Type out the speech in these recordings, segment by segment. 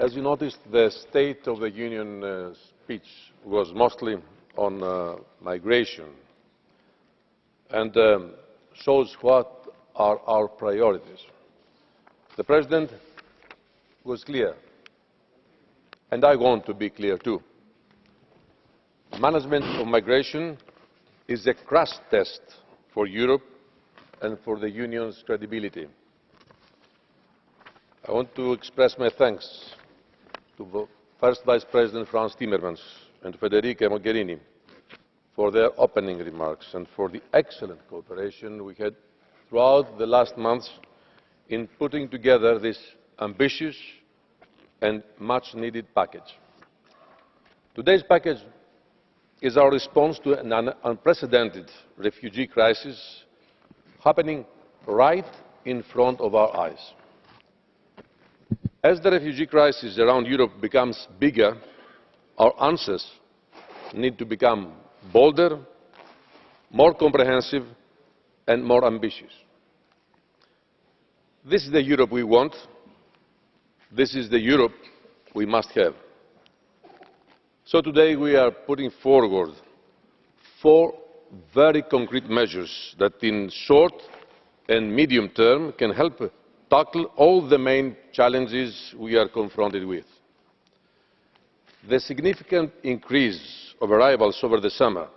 As you noticed, the State of the Union speech was mostly on migration and shows what are our priorities. The President was clear, and I want to be clear too. Management of migration is a crash test for Europe and for the Union's credibility. I want to express my thanks to the First Vice President Frans Timmermans and Federica Mogherini for their opening remarks and for the excellent cooperation we had throughout the last months in putting together this ambitious and much-needed package. Today's package is our response to an unprecedented refugee crisis happening right in front of our eyes. As the refugee crisis around Europe becomes bigger, our answers need to become bolder, more comprehensive and more ambitious. This is the Europe we want. This is the Europe we must have. So today we are putting forward 4 very concrete measures that in short and medium term can help tackle all the main challenges we are confronted with. The significant increase of arrivals over the summer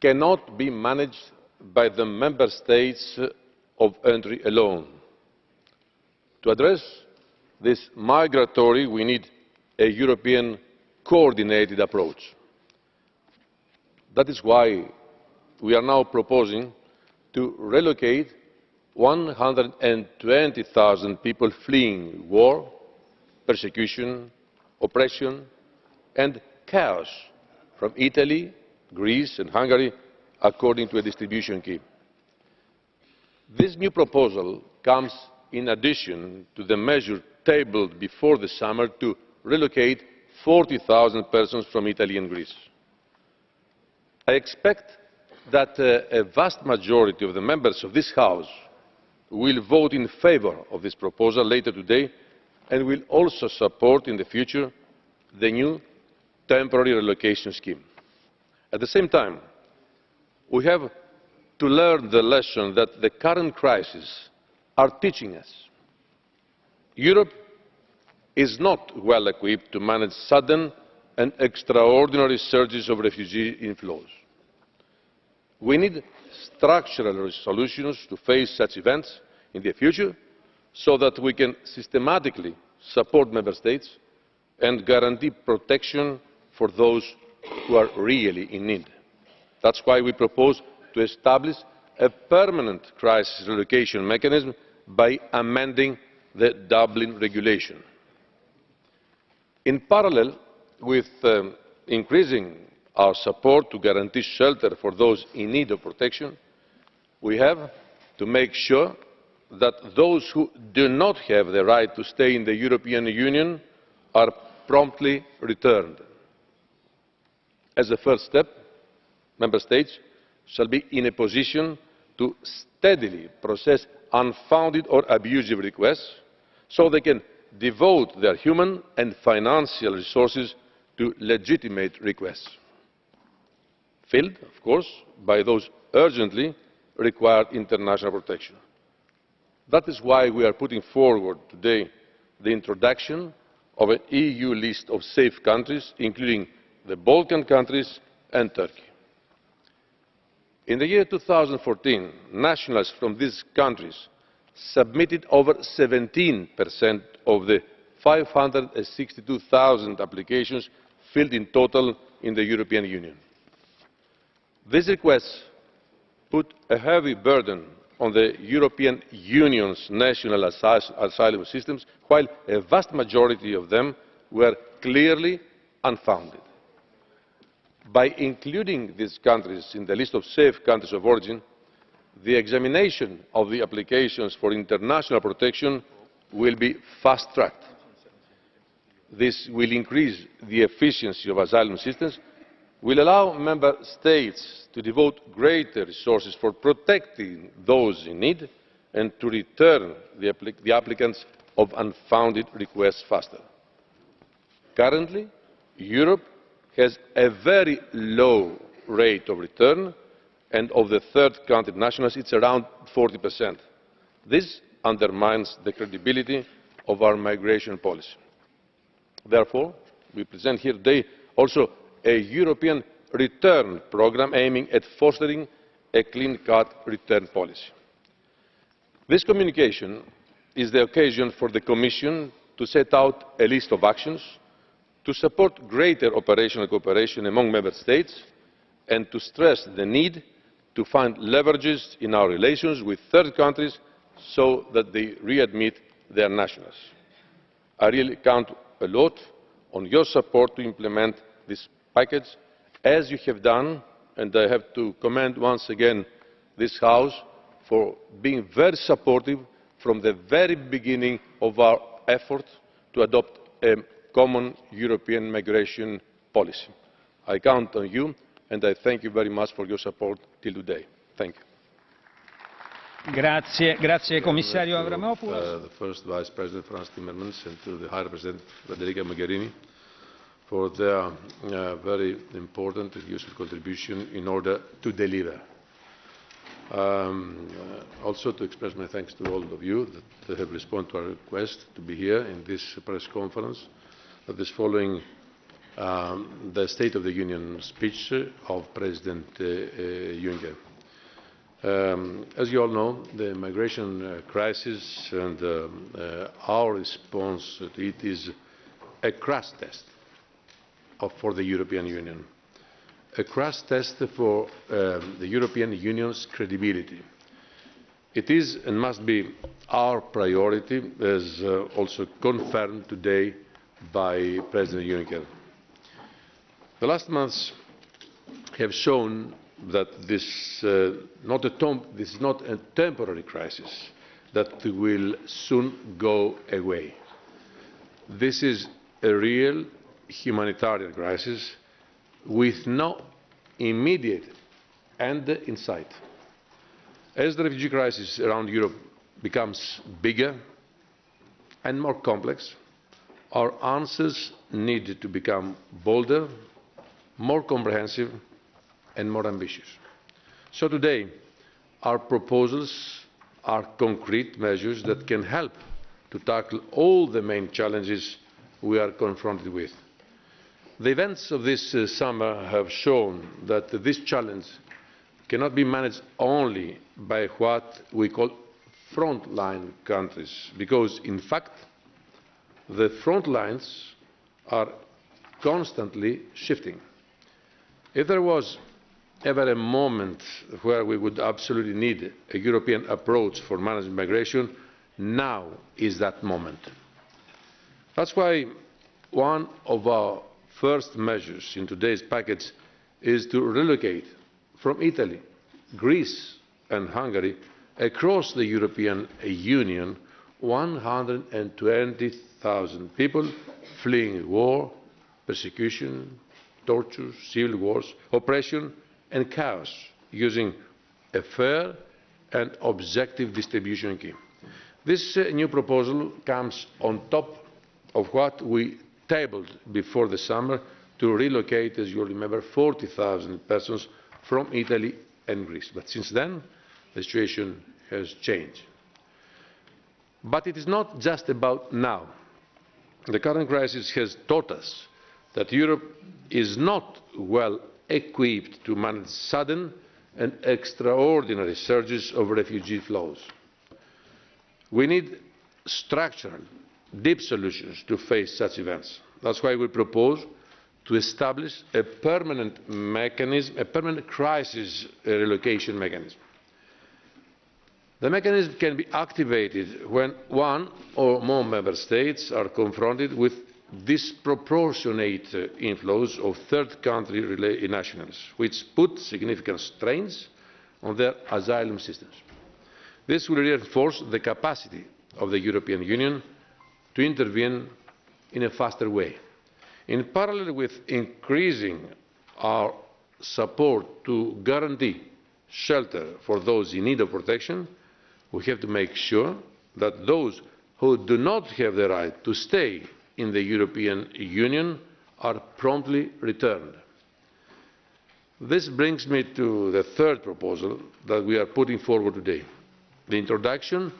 cannot be managed by the Member States of entry alone. To address this migratory, we need a European coordinated approach. That is why we are now proposing to relocate 120,000 people fleeing war, persecution, oppression and chaos from Italy, Greece and Hungary, according to a distribution scheme. This new proposal comes in addition to the measure tabled before the summer to relocate 40,000 persons from Italy and Greece. I expect that a vast majority of the members of this House will vote in favour of this proposal later today and will also support in the future the new temporary relocation scheme. At the same time, we have to learn the lesson that the current crises are teaching us. Europe is not well equipped to manage sudden and extraordinary surges of refugee inflows. We need structural solutions to face such events in the future so that we can systematically support Member States and guarantee protection for those who are really in need. That's why we propose to establish a permanent crisis relocation mechanism by amending the Dublin Regulation. In parallel with increasing our support to guarantee shelter for those in need of protection, we have to make sure that those who do not have the right to stay in the European Union are promptly returned. As a first step, Member States shall be in a position to steadily process unfounded or abusive requests so they can devote their human and financial resources to legitimate requests, filled, of course, by those urgently required international protection. That is why we are putting forward today the introduction of an EU list of safe countries, including the Balkan countries and Turkey. In the year 2014, nationals from these countries submitted over 17% of the 562,000 applications filled in total in the European Union. These requests put a heavy burden on the European Union's national asylum systems, while a vast majority of them were clearly unfounded. By including these countries in the list of safe countries of origin, the examination of the applications for international protection will be fast-tracked. This will increase the efficiency of asylum systems, will allow Member States to devote greater resources for protecting those in need and to return the applicants of unfounded requests faster. Currently, Europe has a very low rate of return, and of the third country nationals it's around 40%. This undermines the credibility of our migration policy. Therefore, we present here today also a European return programme aiming at fostering a clean-cut return policy. This communication is the occasion for the Commission to set out a list of actions to support greater operational cooperation among Member States and to stress the need to find leverages in our relations with third countries so that they readmit their nationals. I really count a lot on your support to implement this package, as you have done, and I have to commend once again this House for being very supportive from the very beginning of our effort to adopt a common European migration policy. I count on you, and I thank you very much for your support till today. Thank you. Grazie Commissario Aramopoulos. The first Vice President Frans Timmermans and to the High Representative Federica Mogherini for their very important and useful contribution in order to deliver. Also to express my thanks to all of you that have responded to our request to be here in this press conference that is following the State of the Union speech of President Juncker. As you all know, the migration crisis and our response to it is a crash test for the European Union, a crash test for the European Union's credibility. It is and must be our priority, as also confirmed today by President Juncker. The last months have shown that this is not a temporary crisis that will soon go away. This is a real humanitarian crisis with no immediate end in sight. As the refugee crisis around Europe becomes bigger and more complex, our answers need to become bolder, more comprehensive and more ambitious. So today, our proposals are concrete measures that can help to tackle all the main challenges we are confronted with. The events of this summer have shown that this challenge cannot be managed only by what we call frontline countries, because in fact the front lines are constantly shifting. If there was ever a moment where we would absolutely need a European approach for managing migration, now is that moment. That's why one of our first measures in today's package is to relocate from Italy, Greece and Hungary across the European Union 120,000 people fleeing war, persecution, torture, civil wars, oppression and chaos, using a fair and objective distribution scheme. This new proposal comes on top of what we tabled before the summer to relocate, as you will remember, 40,000 persons from Italy and Greece. But since then, the situation has changed. But it is not just about now. The current crisis has taught us that Europe is not well equipped to manage sudden and extraordinary surges of refugee flows. We need structural, deep solutions to face such events. That's why we propose to establish a permanent mechanism, a permanent crisis relocation mechanism. The mechanism can be activated when one or more Member States are confronted with disproportionate inflows of third country nationals, which put significant strains on their asylum systems. This will reinforce the capacity of the European Union to intervene in a faster way. In parallel with increasing our support to guarantee shelter for those in need of protection, we have to make sure that those who do not have the right to stay in the European Union are promptly returned. This brings me to the third proposal that we are putting forward today, the introduction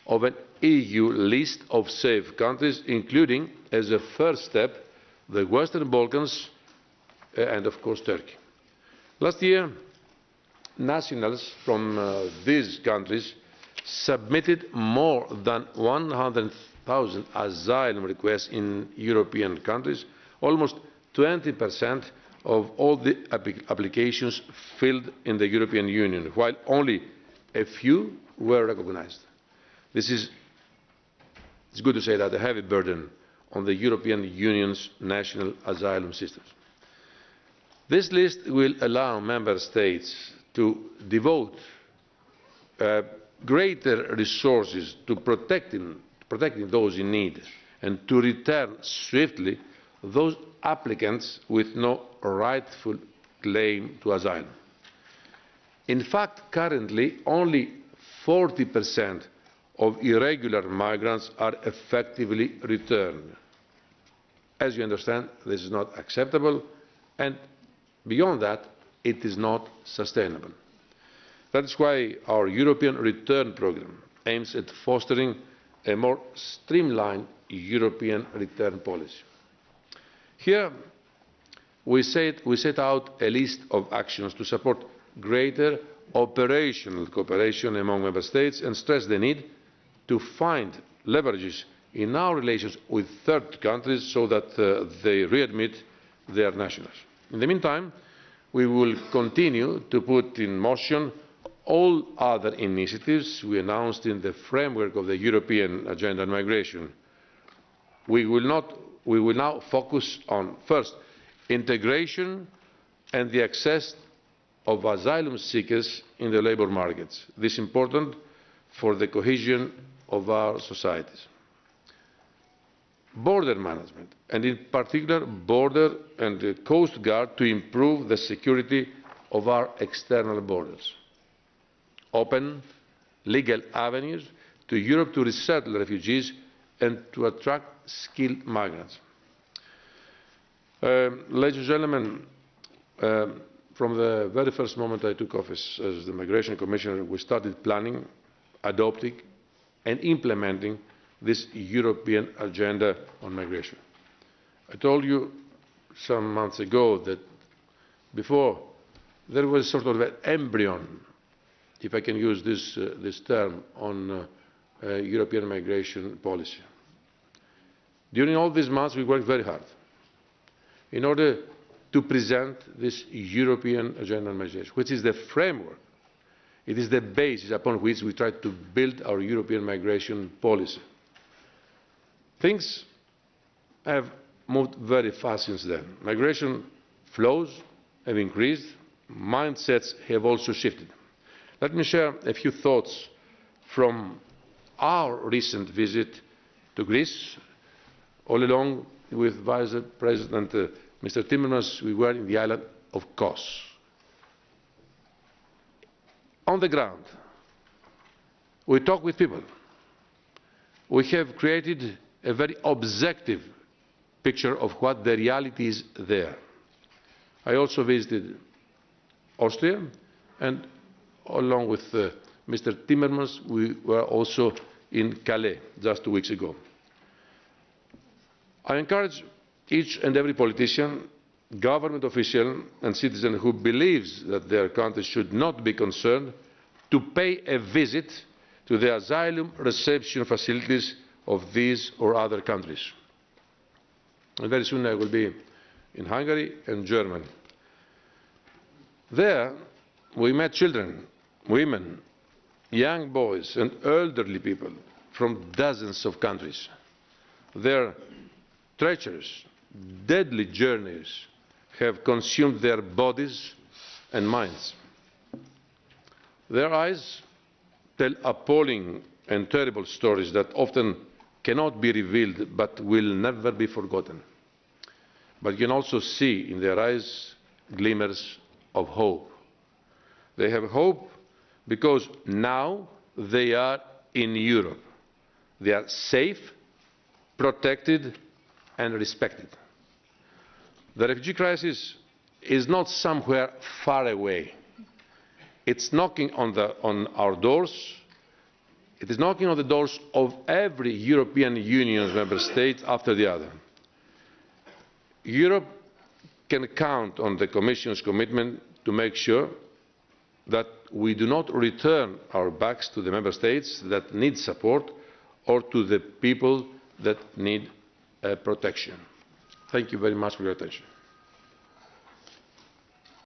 of an EU list of safe countries, including, as a first step, the Western Balkans and, of course, Turkey. Last year, nationals from these countries submitted more than 100,000 asylum requests in European countries, almost 20% of all the applications filled in the European Union, while only a few were recognised. It's good to say that a heavy burden on the European Union's national asylum systems. This list will allow Member States to devote greater resources to protecting those in need and to return swiftly those applicants with no rightful claim to asylum. In fact, currently only 40% of irregular migrants are effectively returned. As you understand, this is not acceptable, and beyond that, it is not sustainable. That is why our European Return Programme aims at fostering a more streamlined European return policy. Here, we set out a list of actions to support greater operational cooperation among Member States and stress the need to find leverages in our relations with third countries so that they readmit their nationals. In the meantime, we will continue to put in motion all other initiatives we announced in the framework of the European Agenda on Migration. We will now focus on, first, integration and the access of asylum seekers in the labour markets. This is important for the cohesion of our societies. Border management, and in particular border and the coast guard, to improve the security of our external borders. Open legal avenues to Europe to resettle refugees and to attract skilled migrants. Ladies and gentlemen, from the very first moment I took office as the Migration Commissioner, we started planning, adopting and implementing this European Agenda on Migration. I told you some months ago that before there was sort of an embryon, if I can use this term, on European migration policy. During all these months we worked very hard in order to present this European Agenda on Migration, which is the framework, it is the basis upon which we try to build our European migration policy. Things have moved very fast since then. Migration flows have increased, mindsets have also shifted. Let me share a few thoughts from our recent visit to Greece. All along with Vice President Mr. Timmermans, we were in the island of Kos. On the ground, we talk with people. We have created a very objective picture of what the reality is there. I also visited Austria, and along with Mr. Timmermans, we were also in Calais just 2 weeks ago. I encourage each and every politician, government official and citizen who believes that their country should not be concerned to pay a visit to the asylum reception facilities of these or other countries. And very soon I will be in Hungary and Germany. There we met children, women, young boys and elderly people from dozens of countries. Their treacherous, deadly journeys have consumed their bodies and minds. Their eyes tell appalling and terrible stories that often cannot be revealed but will never be forgotten. But you can also see in their eyes glimmers of hope. They have hope because now they are in Europe. They are safe, protected and respected. The refugee crisis is not somewhere far away. It's knocking on our doors. It is knocking on the doors of every European Union member state after the other. Europe can count on the Commission's commitment to make sure that we do not return our backs to the member states that need support or to the people that need protection. Thank you very much for your attention.